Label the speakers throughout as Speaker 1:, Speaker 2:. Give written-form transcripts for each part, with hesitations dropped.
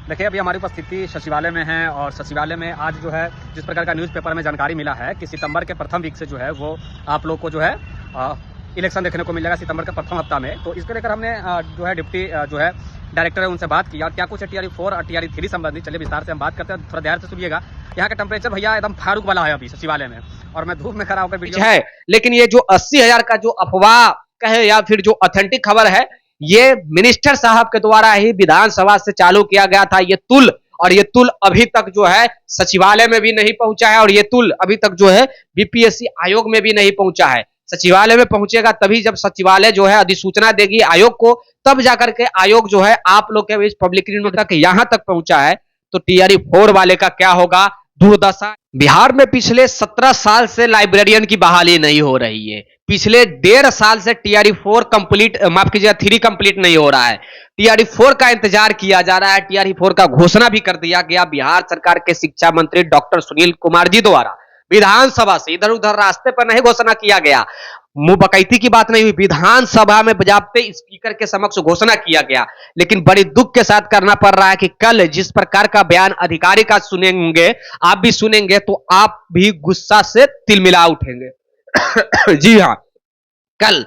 Speaker 1: देखिए, अभी हमारी उपस्थिति सचिवालय में है और सचिवालय में आज जो है जिस प्रकार का न्यूज़पेपर में जानकारी मिला है कि सितंबर के प्रथम वीक से जो है वो आप लोग को जो है इलेक्शन देखने को मिलेगा सितंबर के प्रथम हफ्ता में। तो इसको लेकर हमने जो है डिप्टी जो है डायरेक्टर है उनसे बात की और क्या कुछ है TRE 4 और TRE 3 संबंधी। चलिए विस्तार से हम बात करते हैं, थोड़ा ध्यान से सुनिएगा। यहाँ का टेम्परेचर भैया एकदम फारूक वाला है अभी सचिवालय में, और मैं धूप में खड़ा होकर वीडियो
Speaker 2: है। लेकिन ये जो 80,000 का जो अफवाह कहे या फिर जो ऑथेंटिक खबर है, ये मिनिस्टर साहब के द्वारा ही विधानसभा से चालू किया गया था ये तुल, और ये तुल अभी तक जो है सचिवालय में भी नहीं पहुंचा है, और ये तुल अभी तक जो है बीपीएससी आयोग में भी नहीं पहुंचा है। सचिवालय में पहुंचेगा तभी जब सचिवालय जो है अधिसूचना देगी आयोग को, तब जाकर के आयोग जो है आप लोग के बीच पब्लिक तक यहां तक पहुंचा है। तो TRE 4 वाले का क्या होगा, दुर्दशा। बिहार में पिछले 17 साल से लाइब्रेरियन की बहाली नहीं हो रही है। पिछले 1.5 साल से TRE 4 कंप्लीट, माफ कीजिएगा 3 कंप्लीट नहीं हो रहा है। TRE 4 का इंतजार किया जा रहा है। TRE 4 का घोषणा भी कर दिया गया बिहार सरकार के शिक्षा मंत्री डॉक्टर सुनील कुमार जी द्वारा। विधानसभा से इधर उधर रास्ते पर नहीं घोषणा किया गया, मुंह बकैती की बात नहीं हुई, विधानसभा में बजाबते स्पीकर के समक्ष घोषणा किया गया। लेकिन बड़ी दुख के साथ करना पड़ रहा है कि कल जिस प्रकार का बयान अधिकारी का सुनेंगे, आप भी सुनेंगे तो आप भी गुस्सा से तिलमिला उठेंगे। जी हाँ, कल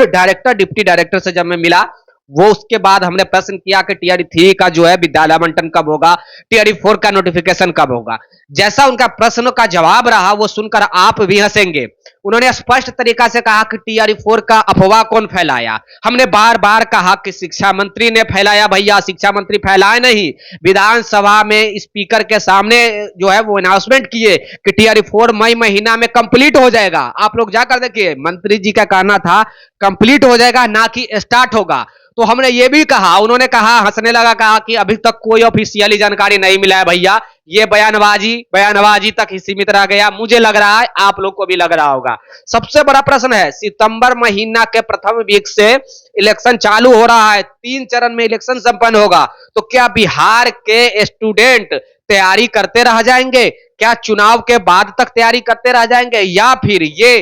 Speaker 2: डायरेक्टर डिप्टी डायरेक्टर से जब मैं मिला, वो उसके बाद हमने प्रश्न किया कि TRE 3 का जो है विद्यालय आवंटन कब होगा, TRE 4 का नोटिफिकेशन कब होगा। जैसा उनका प्रश्नों का जवाब रहा वो सुनकर आप भी हंसेंगे। उन्होंने स्पष्ट तरीका से कहा कि TRE 4 का अफवाह कौन फैलाया। हमने बार बार कहा कि शिक्षा मंत्री ने फैलाया। भैया, शिक्षा मंत्री फैलाए नहीं, विधानसभा में स्पीकर के सामने जो है वो अनाउंसमेंट किए कि TRE 4 मई महीना में कंप्लीट हो जाएगा। आप लोग जाकर देखिए, मंत्री जी का कहना था कंप्लीट हो जाएगा, ना कि स्टार्ट होगा। तो हमने ये भी कहा, उन्होंने कहा, हंसने लगा, कहा कि अभी तक कोई ऑफिशियली जानकारी नहीं मिला है भैया, ये बयानबाजी तक ही सीमित रह गया। मुझे लग रहा है आप लोग को भी लग रहा होगा। सबसे बड़ा प्रश्न है, सितंबर महीना के प्रथम वीक से इलेक्शन चालू हो रहा है, 3 चरण में इलेक्शन संपन्न होगा। तो क्या बिहार के स्टूडेंट तैयारी करते रह जाएंगे? क्या चुनाव के बाद तक तैयारी करते रह जाएंगे, या फिर ये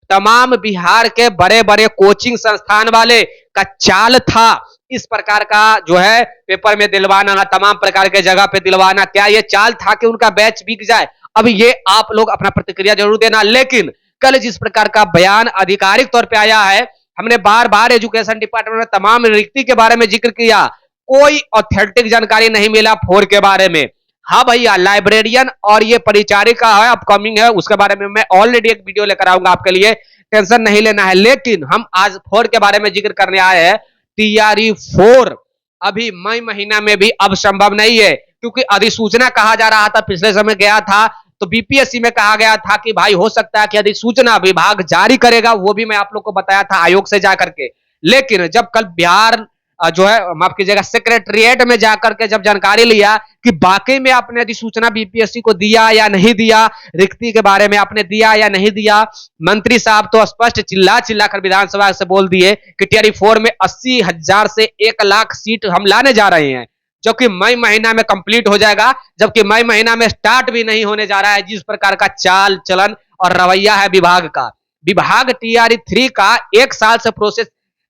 Speaker 2: तमाम बिहार के बड़े बड़े कोचिंग संस्थान वाले का चाल था इस प्रकार का जो है पेपर में दिलवाना, ना तमाम प्रकार के जगह पे दिलवाना? क्या ये चाल था कि उनका बैच बिक जाए? अब ये आप लोग अपना प्रतिक्रिया जरूर देना। लेकिन कल जिस प्रकार का बयान आधिकारिक तौर पे आया है, हमने बार बार एजुकेशन डिपार्टमेंट में तमाम रिक्ति के बारे में जिक्र किया, कोई ऑथेंटिक जानकारी नहीं मिला 4 के बारे में। हाँ भैया, लाइब्रेरियन और ये परिचारिका है, अपकमिंग है, उसके बारे में मैं ऑलरेडी एक वीडियो लेकर आऊंगा आपके लिए, टेंशन नहीं लेना है। लेकिन हम आज 4 के बारे में जिक्र करने आए हैं। TRE 4 अभी मई महीना में भी अब संभव नहीं है, क्योंकि अधिसूचना कहा जा रहा था, पिछले समय गया था तो बीपीएससी में कहा गया था कि भाई हो सकता है कि अधिसूचना विभाग जारी करेगा, वो भी मैं आप लोग को बताया था आयोग से जाकर के। लेकिन जब कल बिहार जो है, माफ कीजिएगा, सेक्रेटरिएट में जाकर के जब जानकारी लिया कि वाकई में आपने अधिसूचना बीपीएससी को दिया या नहीं दिया, रिक्ति के बारे में आपने दिया या नहीं दिया, मंत्री साहब तो स्पष्ट चिल्ला चिल्ला कर विधानसभा से बोल दिए कि TRE 4 में 80,000 से 1 लाख सीट हम लाने जा रहे हैं, जो कि मई महीना में कंप्लीट हो जाएगा, जबकि मई महीना में स्टार्ट भी नहीं होने जा रहा है। जिस प्रकार का चाल चलन और रवैया है विभाग का, विभाग TRE 3 का 1 साल से प्रोसेस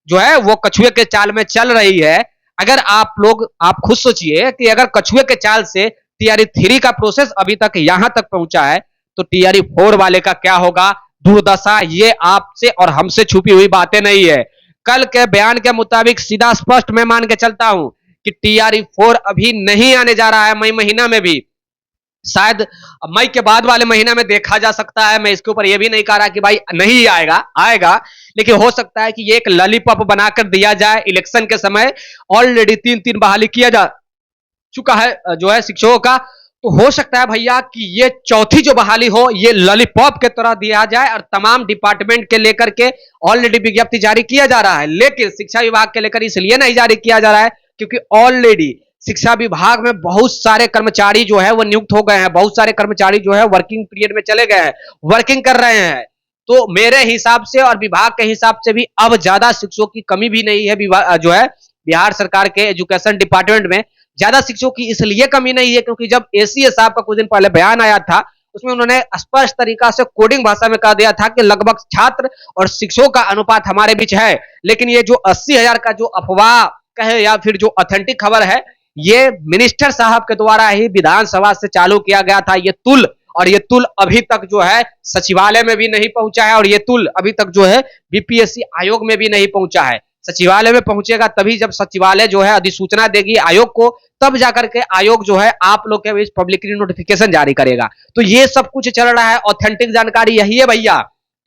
Speaker 2: जो है वो कछुए के चाल में चल रही है। अगर आप खुद सोचिए कि अगर कछुए के चाल से TRE 3 का प्रोसेस अभी तक यहां तक पहुंचा है, तो TRE 4 वाले का क्या होगा, दुर्दशा। ये आपसे और हमसे छुपी हुई बातें नहीं है। कल के बयान के मुताबिक सीधा स्पष्ट मैं मान के चलता हूं कि TRE 4 अभी नहीं आने जा रहा है मई महीना में भी, शायद मई के बाद वाले महीना में देखा जा सकता है। मैं इसके ऊपर यह भी नहीं कह रहा कि भाई नहीं आएगा, लेकिन हो सकता है कि ये एक लॉलीपॉप बनाकर दिया जाए। इलेक्शन के समय ऑलरेडी 3-3 बहाली किया जा चुका है जो है शिक्षकों का, तो हो सकता है भैया कि ये चौथी जो बहाली हो ये लॉलीपॉप के तरह दिया जाए, और तमाम डिपार्टमेंट के लेकर के ऑलरेडी विज्ञप्ति जारी किया जा रहा है। लेकिन शिक्षा विभाग के लेकर इसलिए नहीं जारी किया जा रहा है क्योंकि ऑलरेडी शिक्षा विभाग में बहुत सारे कर्मचारी जो है वो नियुक्त हो गए हैं, बहुत सारे कर्मचारी जो है वर्किंग पीरियड में चले गए हैं, वर्किंग कर रहे हैं। तो मेरे हिसाब से और विभाग के हिसाब से भी अब ज्यादा शिक्षकों की कमी भी नहीं है। जो है बिहार सरकार के एजुकेशन डिपार्टमेंट में ज्यादा शिक्षकों की इसलिए कमी नहीं है क्योंकि जब ACS साहब का कुछ दिन पहले बयान आया था, उसमें उन्होंने स्पष्ट तरीका से कोडिंग भाषा में कह दिया था कि लगभग छात्र और शिक्षकों का अनुपात हमारे बीच है। लेकिन ये जो 80,000 का जो अफवाह कहे या फिर जो ऑथेंटिक खबर है, ये मिनिस्टर साहब के द्वारा ही विधानसभा से चालू किया गया था ये तुल, और ये तुल अभी तक जो है सचिवालय में भी नहीं पहुंचा है, और ये तुल अभी तक जो है बीपीएससी आयोग में भी नहीं पहुंचा है। सचिवालय में पहुंचेगा तभी जब सचिवालय जो है अधिसूचना देगी आयोग को, तब जाकर के आयोग जो है आप लोग के बीच पब्लिकली नोटिफिकेशन जारी करेगा। तो ये सब कुछ चल रहा है, ऑथेंटिक जानकारी यही है भैया।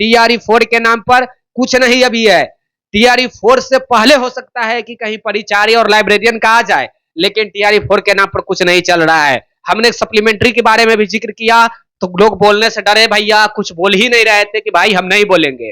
Speaker 2: TRE-4 के नाम पर कुछ नहीं अभी है। TRE-4 से पहले हो सकता है कि कहीं परिचारी और लाइब्रेरियन का आ जाए, लेकिन TRE-4 के नाम पर कुछ नहीं चल रहा है। हमने सप्लीमेंट्री के बारे में भी जिक्र किया तो लोग बोलने से डरे भैया, कुछ बोल ही नहीं रहे थे कि भाई हम नहीं बोलेंगे।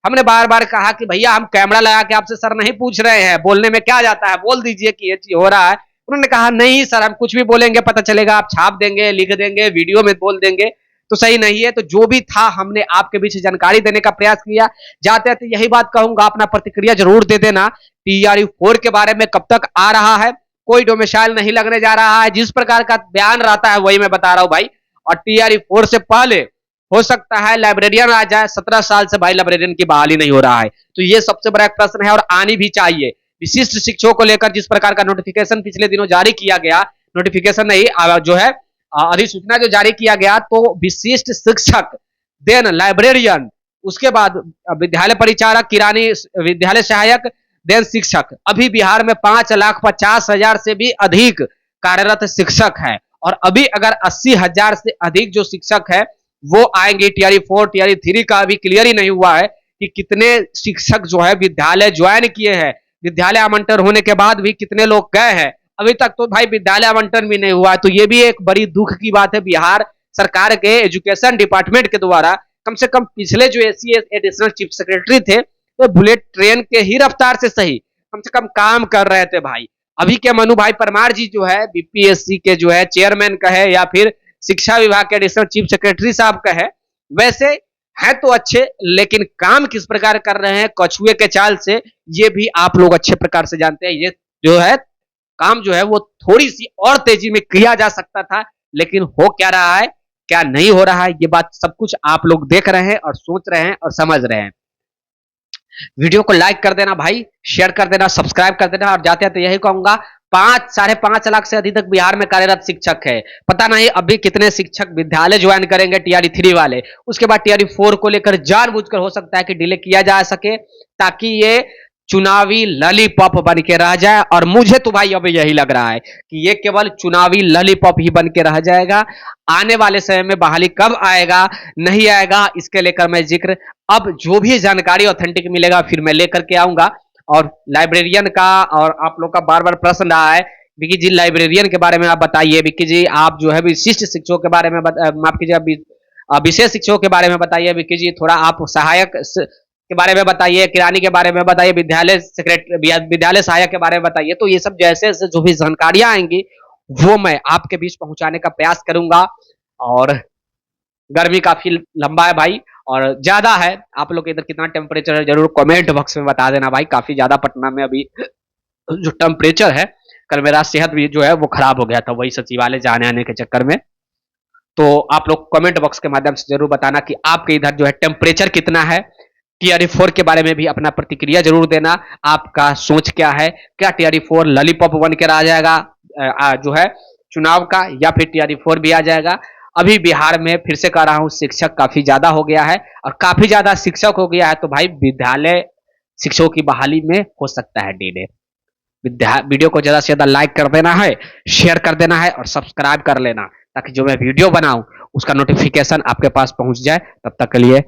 Speaker 2: हमने बार बार कहा कि भैया हम कैमरा लगा के आपसे सर नहीं पूछ रहे हैं, बोलने में क्या जाता है, बोल दीजिए कि ये चीज हो रहा है। उन्होंने कहा नहीं सर हम कुछ भी बोलेंगे पता चलेगा, आप छाप देंगे, लिख देंगे, वीडियो में बोल देंगे तो सही नहीं है। तो जो भी था हमने आपके बीच जानकारी देने का प्रयास किया। जाते जाते यही बात कहूंगा, अपना प्रतिक्रिया जरूर दे देना। TRE-4 के बारे में कब तक आ रहा है, कोई डोमिसाइल नहीं लगने जा रहा है, जिस प्रकार का बयान रहता है वही मैं बता रहा हूं भाई। और TRE-4 से पहले हो सकता है लाइब्रेरियन आ जाए। 17 साल से भाई लाइब्रेरियन की बहाली नहीं हो रहा है, तो ये सबसे बड़ा एक प्रश्न है और आनी भी चाहिए। विशिष्ट शिक्षकों को लेकर जिस प्रकार का नोटिफिकेशन पिछले दिनों जारी किया गया, नोटिफिकेशन नहीं जो है अधिसूचना जो जारी किया गया, तो विशिष्ट शिक्षक देन लाइब्रेरियन, उसके बाद विद्यालय परिचारक, किरानी, विद्यालय सहायक, देन शिक्षक। अभी बिहार में 5,50,000 से भी अधिक कार्यरत शिक्षक है, और अभी अगर 80,000 से अधिक जो शिक्षक है वो आएंगे। TRE-4 TRE-3 का अभी क्लियर ही नहीं हुआ है कि कितने शिक्षक जो है विद्यालय ज्वाइन किए हैं, विद्यालय आवंटन होने के बाद भी कितने लोग गए हैं। अभी तक तो भाई विद्यालय आवंटन भी नहीं हुआ है, तो ये भी एक बड़ी दुख की बात है। बिहार सरकार के एजुकेशन डिपार्टमेंट के द्वारा कम से कम पिछले जो ACS एडिशनल चीफ सेक्रेटरी थे वो बुलेट ट्रेन के ही रफ्तार से सही कम से कम काम कर रहे थे भाई। अभी के मनु भाई परमार जी जो है BPSC के जो है चेयरमैन कहे या फिर शिक्षा विभाग के एडिशनल चीफ सेक्रेटरी साहब कहे, वैसे है तो अच्छे, लेकिन काम किस प्रकार कर रहे हैं कछुए के चाल से, ये भी आप लोग अच्छे प्रकार से जानते हैं। ये जो है काम जो है वो थोड़ी सी और तेजी में किया जा सकता था, लेकिन हो क्या रहा है क्या नहीं हो रहा है ये बात सब कुछ आप लोग देख रहे हैं और सोच रहे हैं और समझ रहे हैं। वीडियो को लाइक कर देना भाई, शेयर कर देना, सब्सक्राइब कर देना। और जाते जाते यही कहूंगा, 5-5.5 लाख से अधिक बिहार में कार्यरत शिक्षक है। पता नहीं अभी कितने शिक्षक विद्यालय ज्वाइन करेंगे TRE-3 वाले। उसके बाद TRE-4 को लेकर जानबूझकर हो सकता है कि डिले किया जा सके, ताकि ये चुनावी लॉलीपॉप बन के रह जाए। और मुझे तो भाई अब यही लग रहा है कि ये केवल चुनावी लॉलीपॉप ही बन के रह जाएगा। आने वाले समय में बहाली कब आएगा नहीं आएगा इसके लेकर मैं जिक्र अब जो भी जानकारी ऑथेंटिक मिलेगा फिर मैं लेकर के आऊंगा। और लाइब्रेरियन का और आप लोग का बार बार प्रश्न रहा है विक्की जी लाइब्रेरियन के बारे में आप बताइए। विक्की जी आप जो है विशिष्ट शिक्षकों के बारे में माफ कीजिए विशेष शिक्षकों के बारे में बताइए। विक्की जी थोड़ा आप सहायक के बारे में बताइए, किरानी के बारे में बताइए, विद्यालय सेक्रेटरी, विद्यालय सहायक के बारे में बताइए। तो ये सब जैसे जैसे जो भी जानकारियां आएंगी वो मैं आपके बीच पहुंचाने का प्रयास करूंगा। और गर्मी काफी लंबा है भाई और ज्यादा है। आप लोग इधर कितना टेम्परेचर है जरूर कमेंट बॉक्स में बता देना भाई। काफी ज्यादा पटना में अभी जो टेम्परेचर है, कल मेरा सेहत भी जो है वो खराब हो गया था वही सचिवालय जाने आने के चक्कर में। तो आप लोग कमेंट बॉक्स के माध्यम से जरूर बताना कि आपके इधर जो है टेम्परेचर कितना है। TRE-4 के बारे में भी अपना प्रतिक्रिया जरूर देना, आपका सोच क्या है, क्या TRE-4 लॉलीपॉप बन के आ जाएगा जो है चुनाव का, या फिर TRE-4 भी आ जाएगा। अभी बिहार में फिर से कह रहा हूं शिक्षक काफी ज्यादा हो गया है और काफी ज्यादा शिक्षक हो गया है, तो भाई विद्यालय शिक्षकों की बहाली में हो सकता है डिले। वीडियो को ज्यादा से ज्यादा लाइक कर देना है, शेयर कर देना है और सब्सक्राइब कर लेना, ताकि जो मैं वीडियो बनाऊं उसका नोटिफिकेशन आपके पास पहुंच जाए। तब तक के लिए